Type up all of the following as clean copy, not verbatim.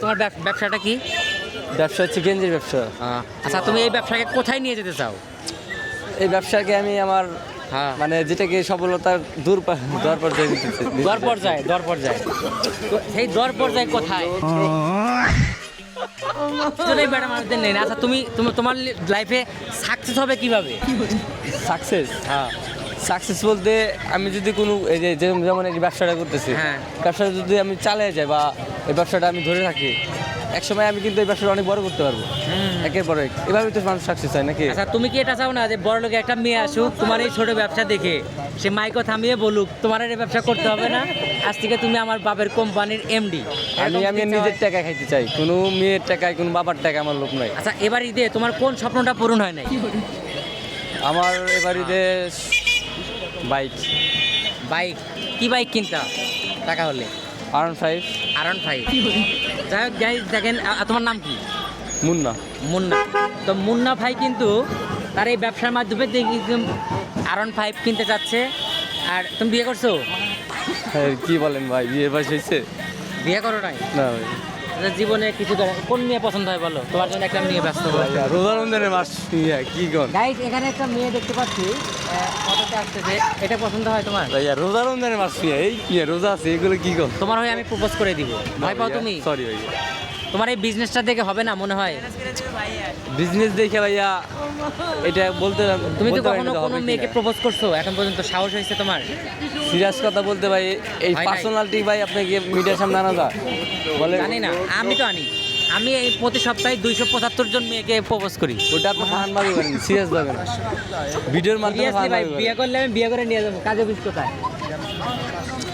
তোমার ব্যবসাটা কি? ব্যবসা হচ্ছে গেঞ্জির ব্যবসা। আচ্ছা, তুমি এই ব্যবসাকে কোথায় নিয়ে যেতে চাও? এই ব্যবসাকে আমি আমার মানে যেটাকে সফলতার দর পর্যায়ে নিতেছি। দর পর্যায়ে তো সেই দর পর্যায়ে কোথায়? এই বেটা মানুষদের নেই না। আচ্ছা, তোমার লাইফে সাকসেস হবে কিভাবে? সাকসেস হ্যাঁ, সাকসেস বলতে আমি যদি কোনো এই যে যেমন এই ব্যবসাটা করতেছি, হ্যাঁ। ব্যবসাটা যদি আমি চালিয়ে যাই বা এই ব্যবসাটা আমি ধরে রাখি, একসময় আমি কিন্তু এই ব্যবসাটা অনেক বড় করতে পারবো। একের পর এক এভাবেই তো মানুষ সাকসেস হয় নাকি? আচ্ছা, তুমি কি এটা চাও না যে বড় লোকে একটা মেয়ে আসুক তোমার এই ছোট ব্যবসা দেখে, সে মাইকো থামিয়ে বলুক তোমার এই ব্যবসা করতে হবে না, আজ থেকে তুমি আমার বাবার কোম্পানির এমডি? আমি নিজের টাকায় খাইতে চাই, কোনো মেয়ের টাকায় কোনো বাবার টাকায় আমার লোভ নাই। আচ্ছা, এবার ঈদে তোমার কোন স্বপ্নটা পূরণ হয় নাই? আমার এবার ঈদে বাইক কি বাইক কিনতা টাকা হলে? R15 R15। যাই হোক গাইজ, দেখেন তোমার নাম কি? মুন্না। তো মুন্না ভাই কিন্তু তার এই ব্যবসার মাধ্যমে দেখি R15 কিনতে চাচ্ছে। আর তুমি বিয়ে করছো? হ্যাঁ, কি বলেন ভাই, বিয়ের বয়স হয়েছে? বিয়ে করো নাই? না ভাই। আচ্ছা, জীবনে কিছু কোন মেয়ে পছন্দ হয় বলো, তোমার জন্য একটা মেয়ে ব্যস্ত হবে। রোজা রমজানের মাস কি গন গাইজ, এখানে একটা মেয়ে দেখতে পাচ্ছি ফটোতে আসতেছে, এটা পছন্দ হয় তোমার? ভাইয়া রোজা রমজানের মাস এই রোজা আছে, এগুলো কি গন? তোমার হয়ে আমি প্রপোজ করে দিব, ভয় পাও তুমি? সরি ভাইয়া, তোমার এই বিজনেসটা দেখে হবে না মনে হয়? বিজনেস দেখে ভাইয়া এটা বলতে তুমি তো বলতে পারি কখনো না যে কোনো হবে মেয়েকে কিনা। প্রপোজ করছো এখন পর্যন্ত? সাহস হয়েছে তোমার? সিরিয়াস কথা বলতে ভাই, এই হয় নাই। পার্সোনালিটি ভাই আপনাকে মিডিয়ার সামনে আনা যায় বলে? জানি না, আমি তো আনি। আমি এই প্রতি সপ্তাহে 275 জন মেয়েকে প্রপোজ করি। ওটা আপনি ফান ভাবে করেন, সিরিয়াস ভাবে না, ভিডিওর মাধ্যমে সিরিয়াসলি ফান ভাই, ভাবে বিয়ে করলে আমি বিয়ে করে নিয়ে যাবো। কাজে অফিস কোথায়?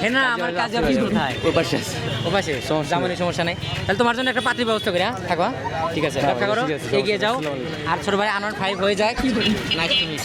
হ্যাঁ না, আমার কাজে অফিস কোথায়? ওই পাশে আছে। ও পাশে জামানি, সমস্যা নাই। তাহলে তোমার জন্য একটা পাত্রীর ব্যবস্থা করি। হ্যাঁ, থাকো। ঠিক আছে, হ্যাঁ, ব্যবসা করো, ঠিক আছে, এগিয়ে যাও। আসসালামু আলাইকুম। আর ছোট ভাই R15 হয়ে যায়। Nice to meet.